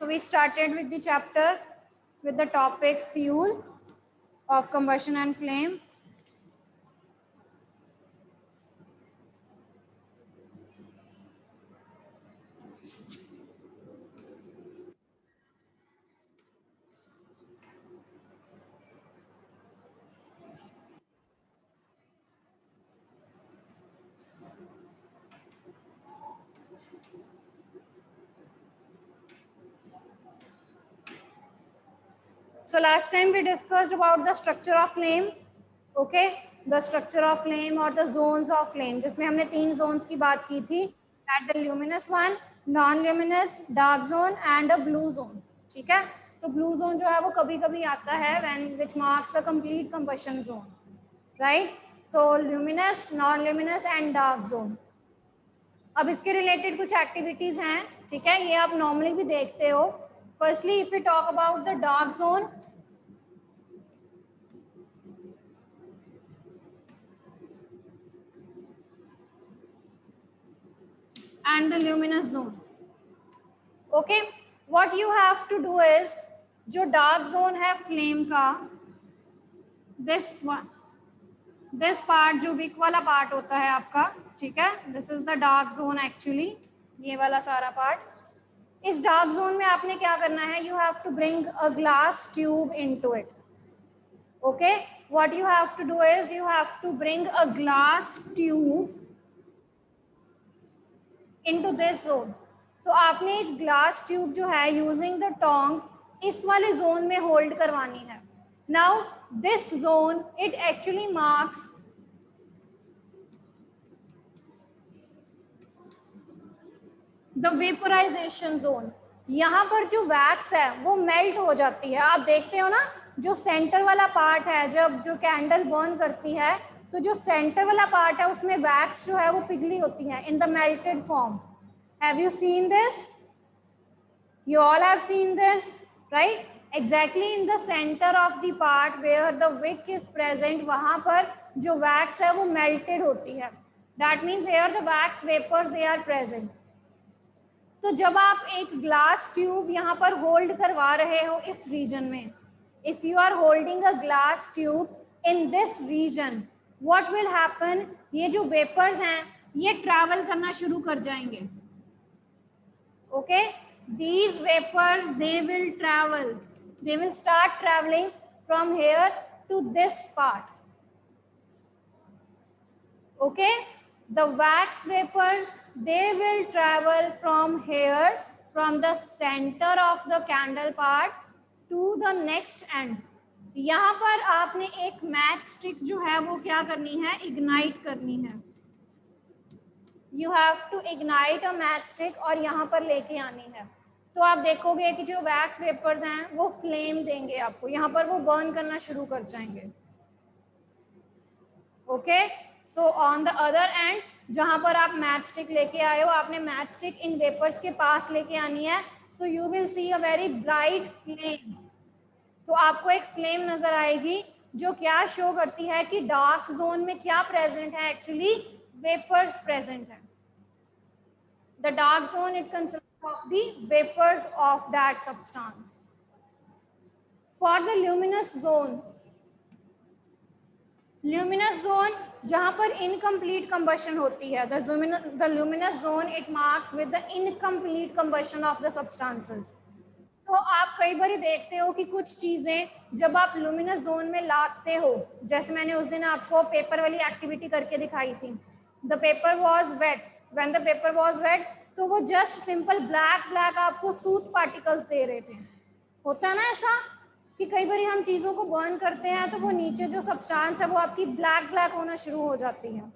So we started with the chapter with the topic fuel of combustion and flame. So last time we discussed about the structure of flame, okay? The structure of flame or the zones of flame, जिसमें हमने 3 zones की बात की थी, at the luminous one, non-luminous, dark zone and a blue zone, ठीक है? तो blue zone जो है वो कभी-कभी आता है when which marks the complete combustion zone, right? So luminous, non-luminous and dark zone. अब इसके रिलेटेड कुछ एक्टिविटीज हैं, ठीक है? ये आप नॉर्मली भी देखते हो. Firstly if we talk about the dark zone, and the luminous zone. Okay, what you have to do is, जो dark zone है flame का, this one, this part जो weak वाला part होता है आपका, ठीक है? This is the dark zone actually, ये वाला सारा part. इस dark zone में आपने क्या करना है? You have to bring a glass tube into it. Okay, what you have to do is you have to bring a glass tube into this zone. तो आपने एक ग्लास ट्यूब जो है यूजिंग द टोंग इस वाले जोन में hold करवानी है. Now this zone it actually marks the vaporisation zone. यहाँ पर जो वैक्स है वो मेल्ट हो जाती है. आप देखते हो ना, जो सेंटर वाला पार्ट है, जब जो कैंडल बर्न करती है तो जो सेंटर वाला पार्ट है उसमें वैक्स जो है वो पिघली होती है in the melted form. Have you seen this? You all have seen this, right? Exactly in the center of the part where the wick is present, वहाँ पर जो wax है वो melted होती है. That means here the wax vapors they are present. तो जब आप एक glass tube यहाँ पर hold करवा रहे हो इस region में, if you are holding a glass tube in this region, what will happen? ये जो vapors हैं ये travel करना शुरू कर जाएंगे. Okay, these vapors they will travel, they will start traveling from here to this part. Okay, the wax vapors they will travel from here, from the center of the candle part to the next end. यहाँ पर आपने एक match stick जो है वो क्या करनी है? इग्नाइट करनी है. You have to ignite a matchstick और यहाँ पर लेके आनी है. तो आप देखोगे कि जो वैक्स वेपर्स हैं वो फ्लेम देंगे आपको, यहाँ पर वो बर्न करना शुरू कर जाएंगे. Okay, so on the other and जहाँ पर आप मैचस्टिक लेके आए हो, आपने मैचस्टिक इन वेपर्स के पास लेके आनी है. So you will see a very bright flame. तो आपको एक फ्लेम नजर आएगी जो क्या शो करती है कि डार्क जोन में क्या प्रेजेंट है? एक्चुअली vapors present है. The dark zone it consists of the vapors of that substance. For the luminous zone जहाँ पर incomplete combustion होती है, the luminous zone it marks with the incomplete combustion of the substances. तो आप कई बार देखते हो कि कुछ चीजें जब आप luminous zone में लाते हो, जैसे मैंने उस दिन आपको पेपर वाली एक्टिविटी करके दिखाई थी. The paper was wet. When the paper was wet, तो वो just simple black आपको सूत particles दे रहे थे. होता है ना ऐसा कि कई बार हम चीज़ों को बर्न करते हैं तो वो नीचे जो सब्सटेंस है वो आपकी black होना शुरू हो जाती है.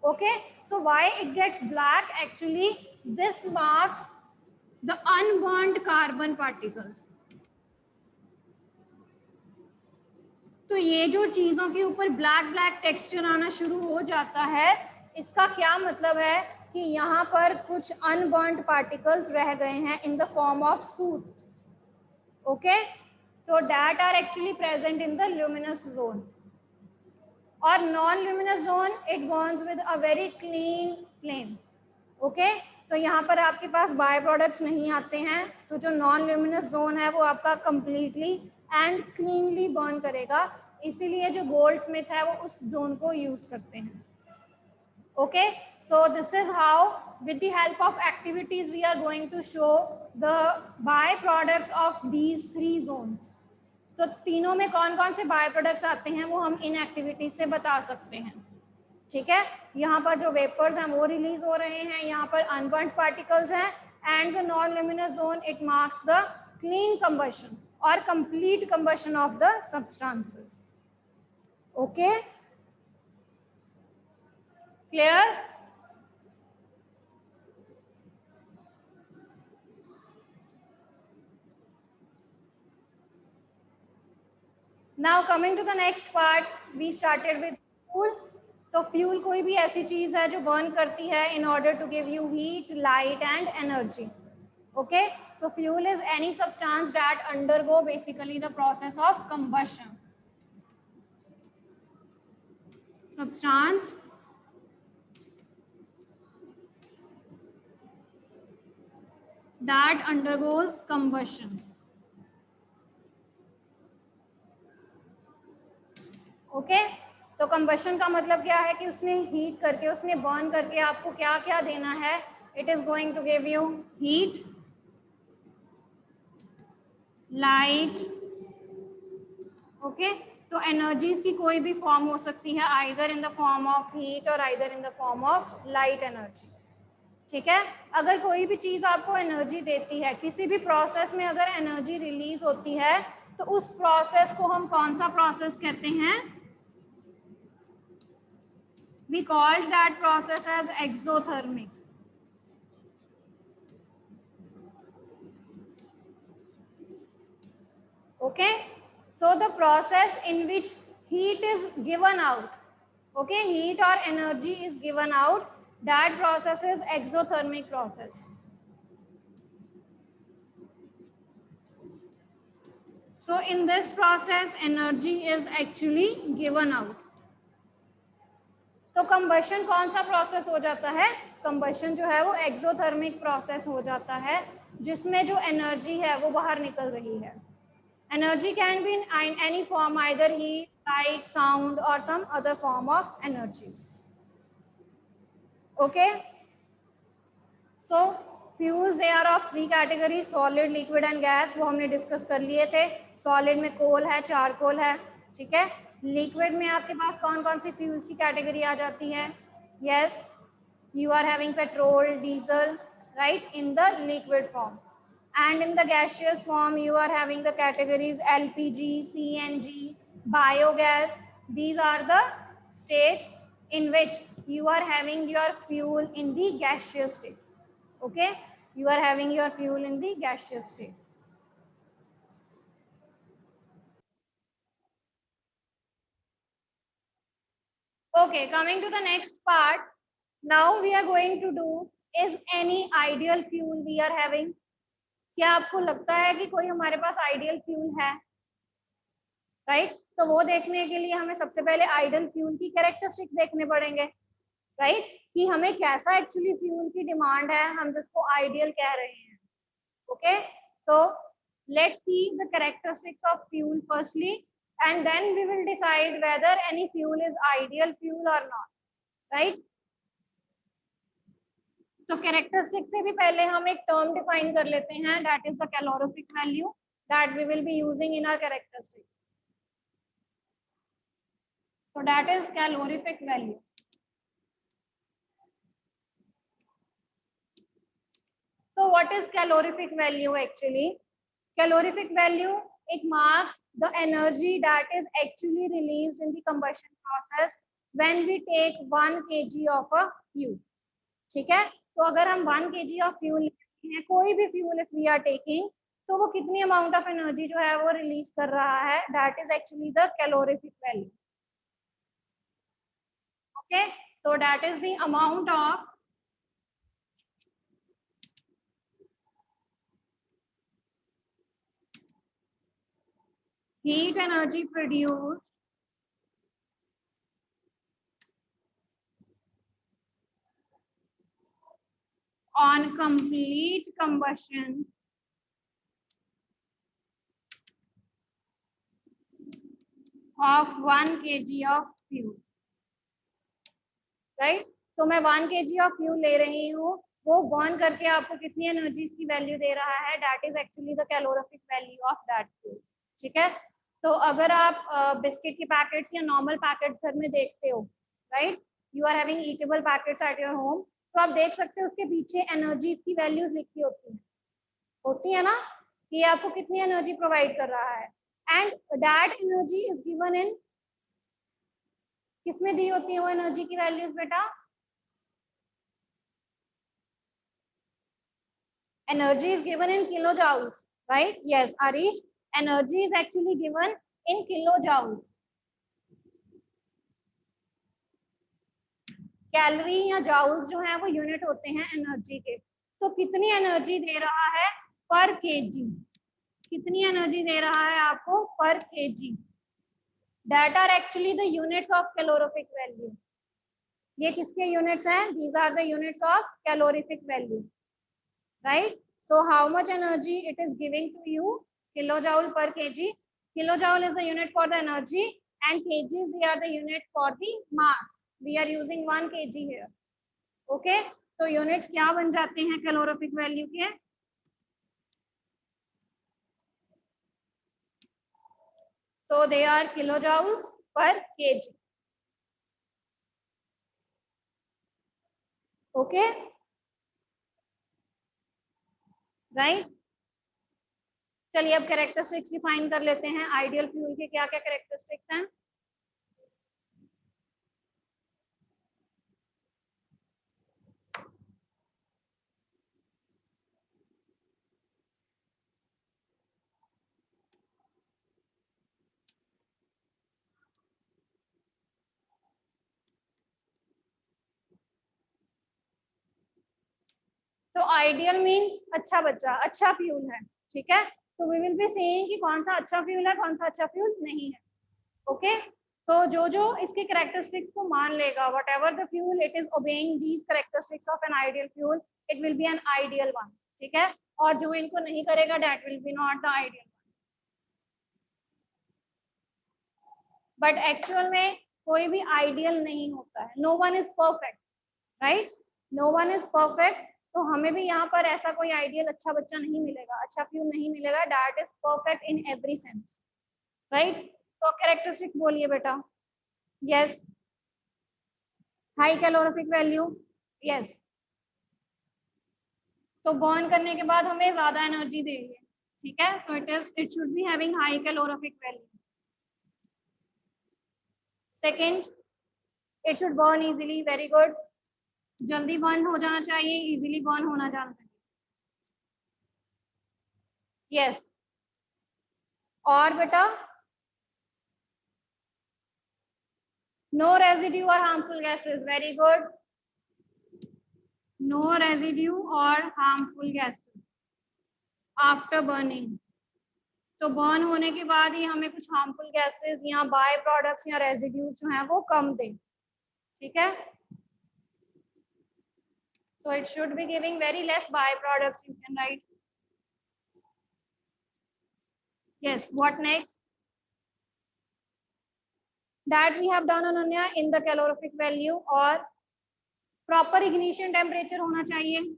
Okay, so why it gets black? Actually, this marks the unburned carbon particles. तो ये जो चीज़ों के ऊपर black टेक्सचर आना शुरू हो जाता है, इसका क्या मतलब है कि यहाँ पर कुछ अनबर्न्ड पार्टिकल्स रह गए हैं in the form of soot. Okay, तो that are actually present in the luminous zone. और non luminous zone it burns with a very clean flame. Okay, तो यहाँ पर आपके पास बाय प्रोडक्ट्स नहीं आते हैं, तो जो नॉन ल्यूमिनस जोन है वो आपका कंप्लीटली एंड क्लीनली बर्न करेगा, इसीलिए जो गोल्ड स्मिथ है वो उस जोन को यूज करते हैं। Okay, so this is how with the help of activities we are going to show the byproducts of these three zones. तो तीनों में कौन कौन से बाय प्रोडक्ट्स आते हैं वो हम इन एक्टिविटीज से बता सकते हैं। ठीक है, यहाँ पर जो वेपर्स हैं वो रिलीज हो रहे हैं, यहाँ पर अनबर्न्ड पार्टिकल्स हैं, and the non luminous zone it marks the clean combustion और complete combustion of the substances. Okay, clear? Now coming to the next part, we started with fuel. तो फ्यूल कोई भी ऐसी चीज है जो बर्न करती है in order to give you heat, light and energy. Okay, so fuel is any substance that undergo basically the process of combustion. Substance that undergoes combustion. Okay, तो कंबशन का मतलब क्या है कि उसने हीट करके, उसने बर्न करके आपको क्या क्या देना है। It is going to give you heat, light. Okay, तो एनर्जीज की कोई भी फॉर्म हो सकती है, either in the form of heat और either in the form of light energy. ठीक है, अगर कोई भी चीज आपको एनर्जी देती है, किसी भी प्रोसेस में अगर एनर्जी रिलीज होती है, तो उस प्रोसेस को हम कौन सा प्रोसेस कहते हैं? We called that process as exothermic. Okay, so the process in which heat is given out, okay, heat or energy is given out, that process is exothermic process. So in this process energy is actually given out. तो combustion कौन सा process हो जाता है? Combustion जो है वो exothermic process हो जाता है, जिसमें जो एनर्जी है वो बाहर निकल रही है। Energy can be in any form, either heat, light, sound और some other form of energies. Okay, so fuels they are of three category, solid, liquid and gas, वो हमने डिस्कस कर लिए थे। सॉलिड में कोल है, चारकोल है। ठीक है, लिक्विड में आपके पास कौन कौन सी फ्यूल्स की कैटेगरी आ जाती है? Yes, you are having petrol, diesel, right, in the liquid form, and in the gaseous form you are having the categories LPG, CNG, biogas. These are the states in which you are having your fuel in the gaseous state. Okay, you are having your fuel in the gaseous state. Okay, coming to the next part, now we are going to do, is any ideal fuel we are having? क्या आपको लगता है कि कोई हमारे पास ideal fuel है? Right, तो वो देखने के लिए हमें सबसे पहले आइडियल फ्यूल की कैरेक्टरिस्टिक्स देखने पड़ेंगे, राइट, कि हमें कैसा एक्चुअली फ्यूल की डिमांड है, हम जिसको आइडियल कह रहे हैं। Okay, so let's see the characteristics of fuel firstly, and then we will decide whether any fuel is ideal fuel और नॉट, राइट। तो कैरेक्टरिस्टिक से भी पहले हम एक टर्म डिफाइन कर लेते हैं, that is the calorific value that we will be using in our characteristics. So that is calorific value. So what is calorific value actually? Calorific value, it marks the energy that is actually released in the combustion process when we take 1 kg of a fuel. ठीक है, तो अगर हम 1 kg of fuel लेते हैं, कोई भी fuel if we are taking, तो वो कितनी amount of energy जो है वो release कर रहा है, that is actually the calorific value. Okay, so that is the amount of heat energy produced on complete combustion of 1 kg of fuel, right. तो मैं 1 kg ऑफ फ्यूल ले रही हूँ, वो बर्न करके आपको कितनी एनर्जी की वैल्यू दे रहा है, that is actually the calorific value of that fuel, ठीक है। तो अगर आप बिस्किट के पैकेट्स या नॉर्मल पैकेट्स घर में देखते हो, right, you are having eatable packets at your home, तो आप देख सकते हो उसके पीछे एनर्जी की वैल्यूज लिखी होती है ना, कि आपको कितनी एनर्जी प्रोवाइड कर रहा है, and that energy is given in, किसमें दी होती है वो एनर्जी की वैल्यूज बेटा, energy is given in kilojoules, right? Yes, Arish, energy is actually given in kilojoules. Calorie या जाउल्स जो है वो यूनिट होते हैं एनर्जी के। तो कितनी एनर्जी दे रहा है पर केजी, कितनी एनर्जी दे रहा है आपको per kg, that are actually the units of calorific value. ये किसके यूनिट्स हैं, these are the units of calorific value, right? So how much energy it is giving to you, kilojoule per kg. Kilojoule is the unit for the energy and kgs they are the unit for the mass. We are using 1 kg here, okay? तो units क्या बन जाते हैं calorific value के, so they are kilojoules per kg, okay, right? चलिए अब characteristics define कर लेते हैं, आइडियल फ्यूल के क्या क्या कैरेक्टरिस्टिक्स हैं। तो आइडियल मींस अच्छा बच्चा, अच्छा फ्यूल है, ठीक है। तो वी विल बी सेइंग कि कौन सा अच्छा फ्यूल है, कौन सा अच्छा फ्यूल नहीं है, ओके। सो जो इसके कैरेक्टरिस्टिक्स को मान लेगा, whatever the fuel it is obeying these characteristics of an ideal fuel, it will be an ideal one, ठीक है। और जो इनको नहीं करेगा that will be not the ideal one. But actual में कोई भी आइडियल नहीं होता है, no one is perfect, right, no one is perfect. तो हमें भी यहाँ पर ऐसा कोई आइडियल अच्छा बच्चा नहीं मिलेगा, अच्छा फ्यूल नहीं मिलेगा that is perfect in every sense, right. तो कैरेक्टरिस्टिक्स बोलिए बेटा। Yes, high calorific value, yes. तो बर्न करने के बाद हमें ज्यादा एनर्जी देंगे, ठीक है। So it should be having high calorific value. Second, it should burn easily, very good, जल्दी बर्न हो जाना चाहिए, इजीली बर्न होना जाना चाहिए, यस। और बेटा नो रेजिड्यू और harmful gases, very good, no residue और हार्मफुल गैसेस आफ्टर बर्निंग। तो बर्न होने के बाद ही हमें कुछ हार्मफुल गैसेस या बाय प्रोडक्ट्स या रेजिड्यूज जो हैं वो कम दें, ठीक है। So it should be giving very less byproducts, you can write. Yes, what next? That we have done, Ananya, in the calorific value, और proper ignition temperature होना चाहिए.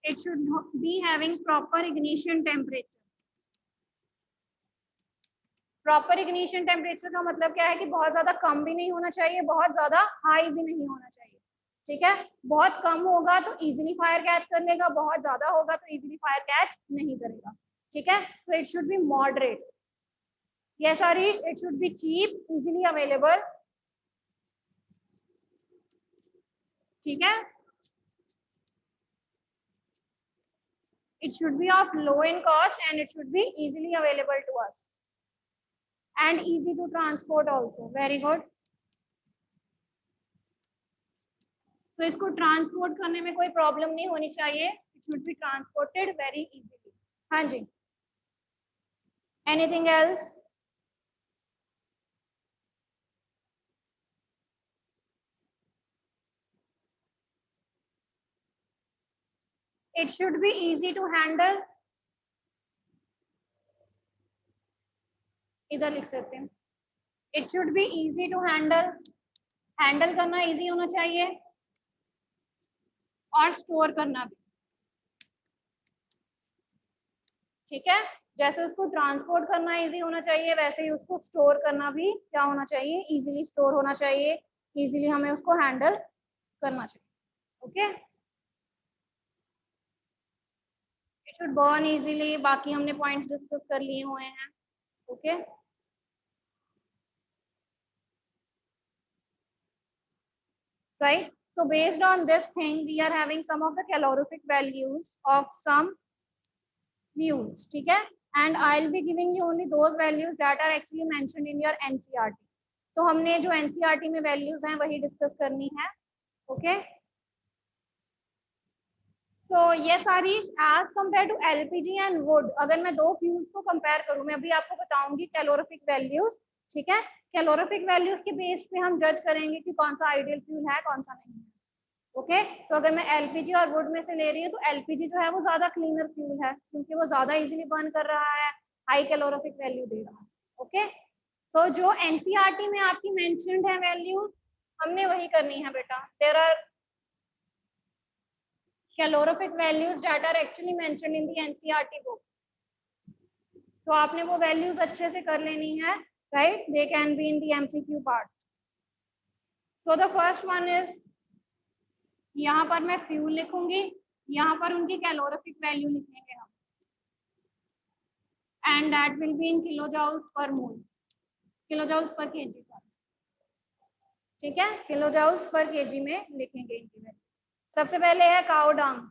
It should be having proper ignition temperature. Proper ignition temperature का मतलब क्या है कि बहुत ज्यादा कम भी नहीं होना चाहिए, बहुत ज्यादा हाई भी नहीं होना चाहिए, ठीक है। बहुत कम होगा तो इजीली फायर कैच कर लेगा, बहुत ज्यादा होगा तो इजीली फायर कैच नहीं करेगा, ठीक है। So it should be moderate. Yes Harish, it should be cheap, easily available, ठीक है। It should be of low in cost and it should be easily available to us and easy to transport also. Very good. So इसको transport करने में कोई problem नहीं होनी चाहिए. It should be transported very easily. हाँ जी. Anything else? It should be easy to handle. इधर लिख देते हैं, it should be easy to handle. Handle करना इजी होना चाहिए और स्टोर करना भी, ठीक है। जैसे उसको ट्रांसपोर्ट करना इजी होना चाहिए, वैसे ही उसको स्टोर करना भी क्या होना चाहिए, इजीली स्टोर होना चाहिए, इजीली हमें उसको हैंडल करना चाहिए। Okay, it should burn easily, बाकी हमने पॉइंट्स डिस्कस कर लिए हुए हैं। Okay, right? So based on this thing, we are having some of the calorific values of some fuels, ठीक है? And I'll be giving you only those values that are actually mentioned in your NCERT. तो हमने जो NCERT में values हैं वही discuss करनी है, okay? So yes Arish, as compared to LPG and wood, अगर मैं दो fuels को compare करूँ, मैं अभी आपको बताऊंगी calorific values, ठीक है? Calorific values के base पे हम judge करेंगे कि कौन सा ideal fuel है, कौन सा नहीं है। ओके तो अगर मैं एलपीजी और वुड में से ले रही हूँ तो एलपीजी जो है वो ज्यादा क्लीनर फ्यूल है क्योंकि वो ज्यादा इजीली बर्न कर रहा है, हाई कैलोरिफिक वैल्यू दे रहा है। ओके तो जो एनसीईआरटी में आपकी मेंशन्ड है वैल्यूज, हमने वही करनी है बेटा। There are calorific values that are actually mentioned in the NCERT book, तो आपने वो वैल्यूज अच्छे से कर लेनी है, right? They can be in the MCQ part. So the first one is, यहाँ पर मैं फ्यूल लिखूंगी, यहाँ पर उनकी कैलोरिफिक वैल्यू लिखेंगे हम, and that will be in kilojoules per mole, किलोजूल्स पर केजी, ठीक है? किलोजूल्स पर केजी में लिखेंगे इनकी वैल्यू। सबसे पहले है cow dung.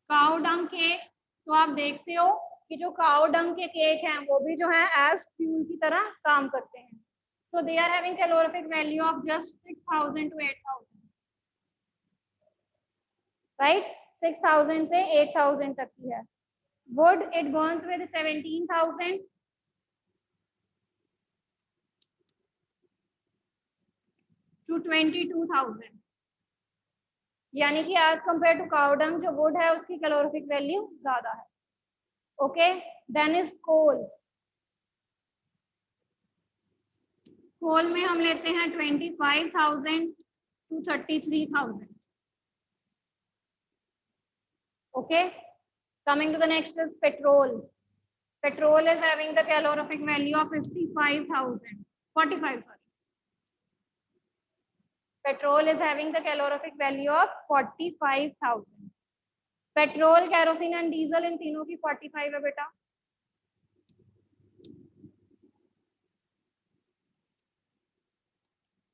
Cow dung cake, तो आप देखते हो कि जो काउ डंग के केक हैं वो भी जो है एज फ्यूल की तरह काम करते हैं। So they are having calorific value of just 6,000 to 8,000, right? 6,000 से 8,000 तक की है। Wood it burns with 17,000 to 22,000, यानी कि as compared to cow dung जो वुड है उसकी कैलोरिफिक वैल्यू ज्यादा है। Okay then is coal. Coal में हम लेते हैं 25,000 to 33,000। Okay coming to the next is petrol. Petrol is having the calorific value of 45,000, 45 sorry. Petrol is having the calorific value of 45,000. Petrol, kerosene and diesel इन तीनों की 45 है बेटा।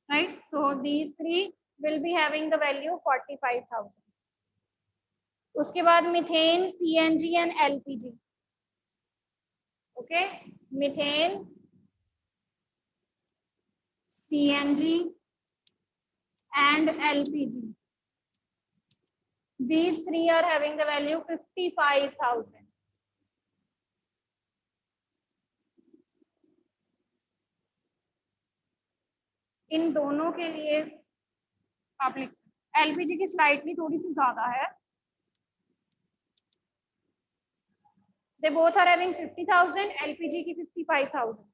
Right? So these three will be having the value 45,000. उसके बाद methane, CNG and LPG. Okay methane, CNG and LPG. These three are having the value 55,000. इन दोनों के लिए आप लिख सकते, एलपीजी की स्लाइटली थोड़ी सी ज्यादा है। They both are having 50,000, LPG की 55,000।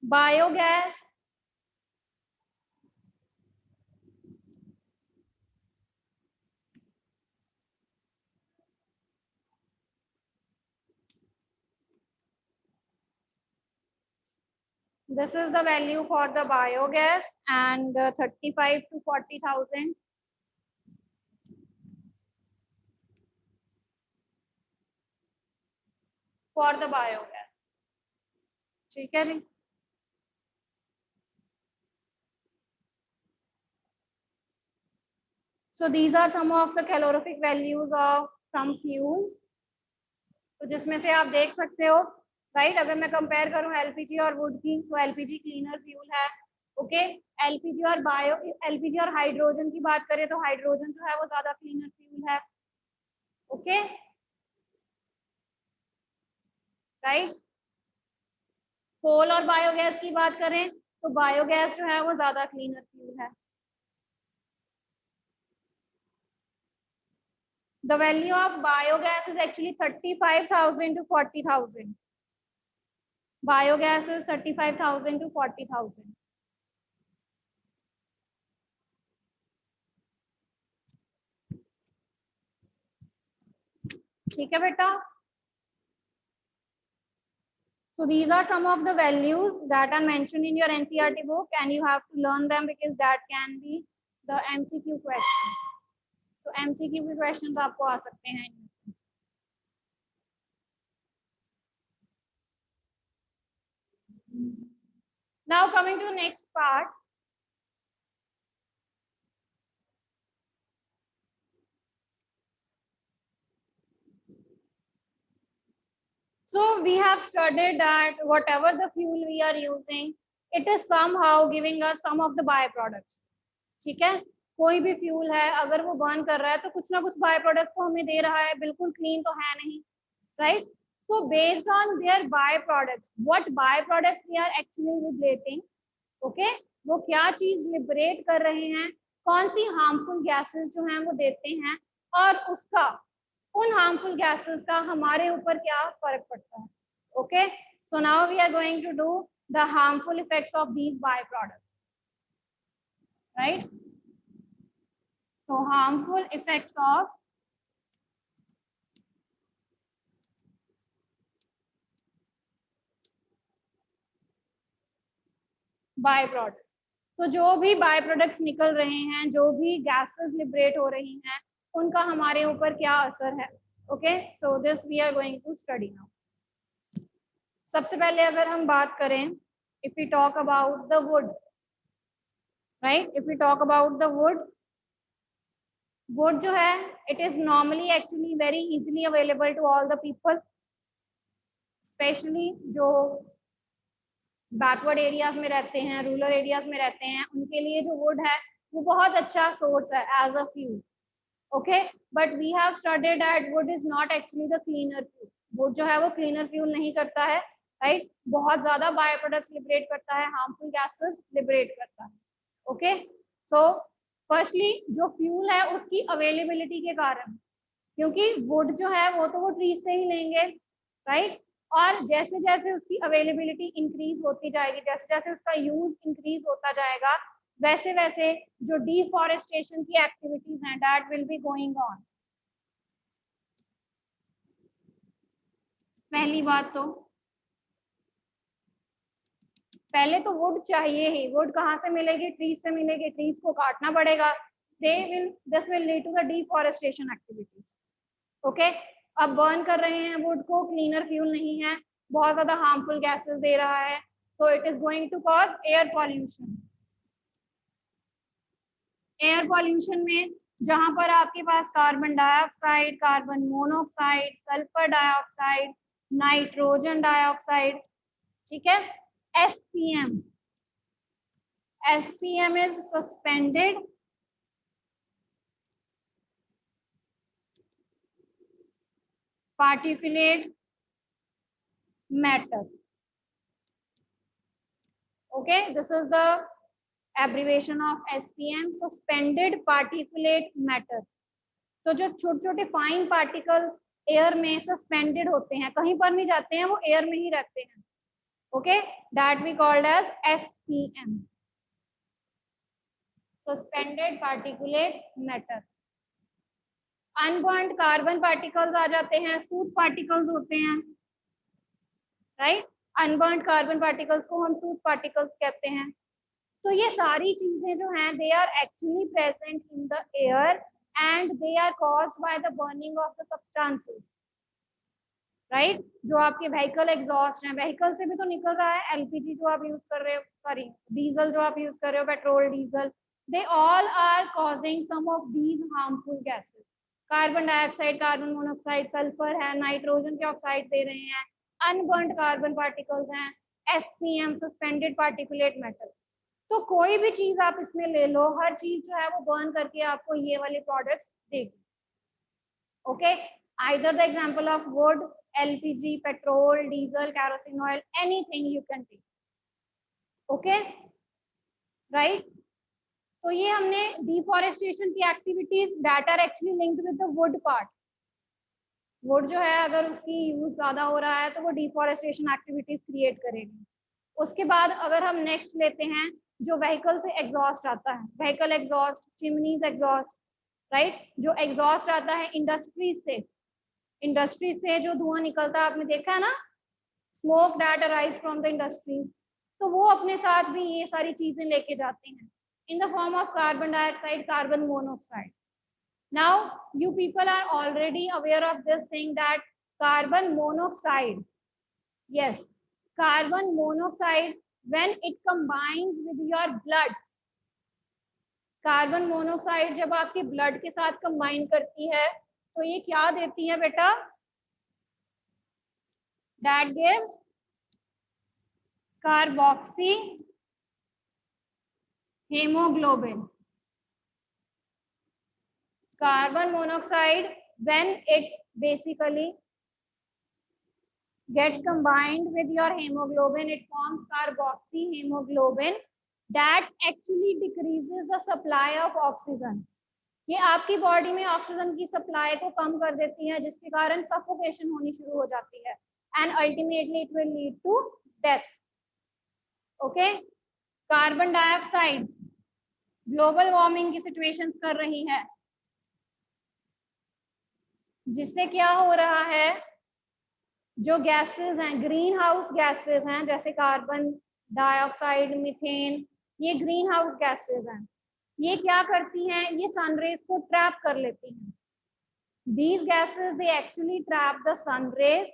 Biogas, this is the value for the biogas and 35 to 40,000 for the biogas, ठीक है जी। So these are some of the calorific values of some fuels. तो जिसमें से आप देख सकते हो, राइट? अगर मैं कंपेयर करूं एलपीजी और वुड की, तो एलपीजी क्लीनर फ्यूल है। ओके एलपीजी और एलपीजी और हाइड्रोजन की बात करें तो हाइड्रोजन जो है वो ज्यादा क्लीनर फ्यूल है। ओके राइट कोल और बायोगैस की बात करें तो बायोगैस जो है वो ज्यादा क्लीनर फ्यूल है। The value of biogas is actually 35,000 to 40,000. Biogas is 35,000 to 40,000. ठीक है बेटा। So these are some of the values that are mentioned in your NCERT book, and you have to learn them because that can be the MCQ questions. So MCQ के questions आपको आ सकते हैं इनमें से। Now coming to the next part. So we have studied that whatever the fuel we are using, it is somehow giving us some of the byproducts. ठीक है, कोई भी फ्यूल है अगर वो बर्न कर रहा है तो कुछ ना कुछ बाय प्रोडक्ट तो हमें दे रहा है, बिल्कुल क्लीन तो है नहीं, right. So based on their byproducts, what byproducts they are actually liberating, okay, वो क्या चीज लिबरेट कर रहे हैं, कौन सी हार्मफुल गैसेस जो हैं वो देते हैं, और उसका उन हार्मफुल गैसेस का हमारे ऊपर क्या फर्क पड़ता है। Okay, so now we are going to do the harmful effects of these byproducts, right? So harmful effects of byproduct. तो जो भी बाय प्रोडक्ट्स निकल रहे हैं, जो भी गैसेस लिबरेट हो रही हैं, उनका हमारे ऊपर क्या असर है। Okay, so this we are going to study now. सबसे पहले अगर हम बात करें, if we talk about the wood, right, if we talk about the wood, wood जो है it is normally actually very easily available to all the people, specially जो backward areas में रहते हैं, रूरल एरियाज में रहते हैं, उनके लिए जो वुड है वो बहुत अच्छा सोर्स है as a fuel. Okay, but we have studied that wood is not actually the cleaner fuel. Wood जो है वो क्लीनर फ्यूल नहीं करता है, राइट, बहुत ज्यादा बायो प्रोडक्ट्स लिबरेट करता है, हार्मफुल गैसेस लिबरेट करता है। ओके, सो फर्स्टली जो फ्यूल है उसकी अवेलेबिलिटी के कारण, क्योंकि वुड जो है वो तो वो ट्रीज से ही लेंगे, राइट, और जैसे जैसे उसकी अवेलेबिलिटी इंक्रीज होती जाएगी, जैसे जैसे उसका यूज इंक्रीज होता जाएगा, वैसे वैसे जो डिफॉरेस्टेशन की एक्टिविटीज हैं that will be going on. पहली बात तो पहले तो वुड चाहिए ही, वुड कहाँ से मिलेगी, ट्रीज से मिलेगी, ट्रीज को काटना पड़ेगा, this will lead to the deforestation activities. Okay, अब बर्न कर रहे हैं वुड को, क्लीनर फ्यूल नहीं है, बहुत ज्यादा हार्मफुल गैसेस दे रहा है, so it is going to cause air pollution। Air pollution में जहां पर आपके पास carbon dioxide, carbon monoxide, sulphur dioxide, nitrogen dioxide, ठीक है, SPM, SPM is suspended particulate matter। Okay, this is the abbreviation of SPM, suspended particulate matter। तो जो छोटे छोटे फाइन पार्टिकल्स एयर में सस्पेंडेड होते हैं, कहीं पर नहीं जाते हैं, वो एयर में ही रहते हैं। Okay, that we called as SPM, suspended particulate matter. Unburned carbon particles आ जाते हैं, सूट पार्टिकल्स होते हैं, राइट, अनबर्न्ड कार्बन पार्टिकल्स को हम सूट पार्टिकल्स कहते हैं। तो ये सारी चीजें जो हैं they are actually present in the air and they are caused by the burning of the substances, right. जो आपके व्हीकल एग्जॉस्ट हैं, व्हीकल से भी तो निकल रहा है, एलपीजी जो आप यूज कर रहे हो, सॉरी डीजल जो आप यूज कर रहे हो, petrol diesel, they all are causing some of these harmful gases. Carbon dioxide, carbon monoxide, sulphur है, नाइट्रोजन के ऑक्साइड दे रहे हैं, अनबर्न्ड कार्बन पार्टिकल्स हैं, एसपीएम, सस्पेंडेड पार्टिकुलेट मैटर। तो कोई भी चीज आप इसमें ले लो, हर चीज जो है वो बर्न करके आपको ये वाले प्रोडक्ट्स देगी। Okay, either the example of would, LPG, petrol, diesel, kerosene oil, anything you can take. Okay, right? तो ये हमने डिफॉरेस्टेशन की activities that are actually linked with the wood part. Wood जो है अगर उसकी यूज ज्यादा हो रहा है तो वो डिफॉरेस्टेशन एक्टिविटीज क्रिएट करेगी. उसके बाद अगर हम नेक्स्ट लेते हैं जो व्हीकल से एग्जॉस्ट आता है, vehicle exhaust, chimneys exhaust, right? जो एग्जॉस्ट आता है इंडस्ट्रीज से जो धुआं निकलता है, आपने देखा है ना, smoke that arise from the industries, तो वो अपने साथ भी ये सारी चीजें लेके जाते हैं in the form of carbon dioxide, carbon monoxide. Now, you people are already aware of this thing that carbon monoxide, yes, carbon monoxide, when it combines with your blood, carbon monoxide जब आपके blood के साथ combine करती है तो ये क्या देती है बेटा? That gives carboxy hemoglobin. Carbon monoxide, when it basically gets combined with your hemoglobin, it forms carboxy hemoglobin that actually decreases the supply of oxygen. ये आपकी बॉडी में ऑक्सीजन की सप्लाई को कम कर देती है, जिसके कारण सफोकेशन होनी शुरू हो जाती है and ultimately it will lead to death. Okay, carbon dioxide global warming की सिचुएशंस कर रही है, जिससे क्या हो रहा है, जो गैसेस हैं, ग्रीन हाउस गैसेस हैं, जैसे कार्बन डाइऑक्साइड, मीथेन, ये ग्रीन हाउस गैसेस हैं. ये क्या करती हैं? ये सनरेज को ट्रैप कर लेती हैं. These gases they actually trap the sun rays,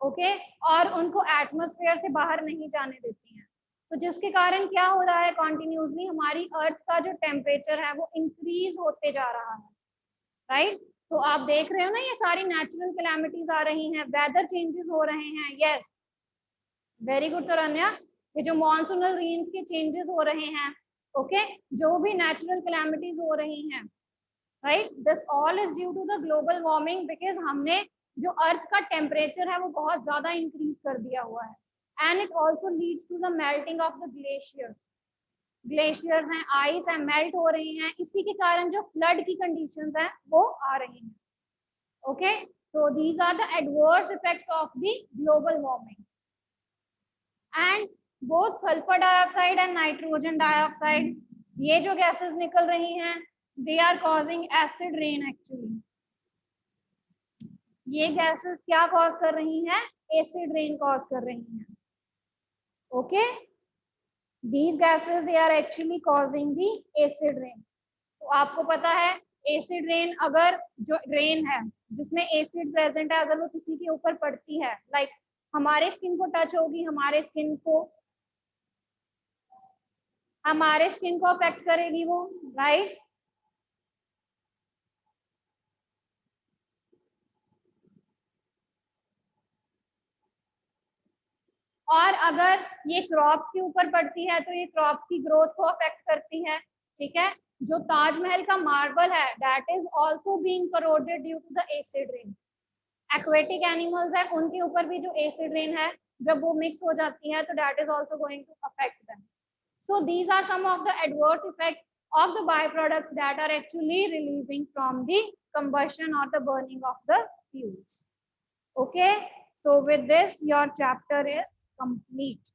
okay, और उनको एटमॉस्फेयर से बाहर नहीं जाने देती हैं. तो जिसके कारण क्या हो रहा है, कॉन्टिन्यूसली हमारी अर्थ का जो टेम्परेचर है वो इंक्रीज होते जा रहा है, राइट? तो आप देख रहे हो ना, ये सारी नेचुरल कैलामिटीज आ रही हैं, वेदर चेंजेस हो रहे हैं. Yes, very good Taranya. ये जो मॉनसूनल रेन्स के चेंजेस हो रहे हैं, ओके, जो भी नेचुरल कैलामिटीज हो रही हैं, right, this all is due to the global warming, because हमने जो अर्थ का टेम्परेचर है वो बहुत ज्यादा इंक्रीज कर दिया हुआ है. And it also leads to the melting of the glaciers. Glaciers हैं, आइस है, मेल्ट हो रही हैं. इसी के कारण जो फ्लड की कंडीशंस हैं वो आ रही हैं. Okay, so these are the adverse effects of the global warming. And both sulfur dioxide and nitrogen dioxide, ये जो गैसेस निकल रही हैं, they are causing acid rain actually. ये गैसेस क्या कॉज कर रही हैं? एसिड रेन कॉज कर रही हैं. Okay, these gases they are actually causing the acid rain. तो आपको पता है एसिड रेन, अगर जो रेन है जिसमें एसिड प्रेजेंट है, अगर वो किसी के ऊपर पड़ती है, लाइक हमारे स्किन को टच होगी, हमारे स्किन को अफेक्ट करेगी वो, राइट? और अगर ये क्रॉप्स के ऊपर पड़ती है तो ये क्रॉप्स की ग्रोथ को अफेक्ट करती है. ठीक है, जो ताजमहल का मार्बल है, that is also being corroded due to the acid rain. Aquatic animals है, उनके ऊपर भी जो एसिड रेन है, जब वो मिक्स हो जाती है तो that is also going to affect them. So these are some of the adverse effects of the byproducts that are actually releasing from the combustion or the burning of the fuels. Okay, so with this your chapter is complete.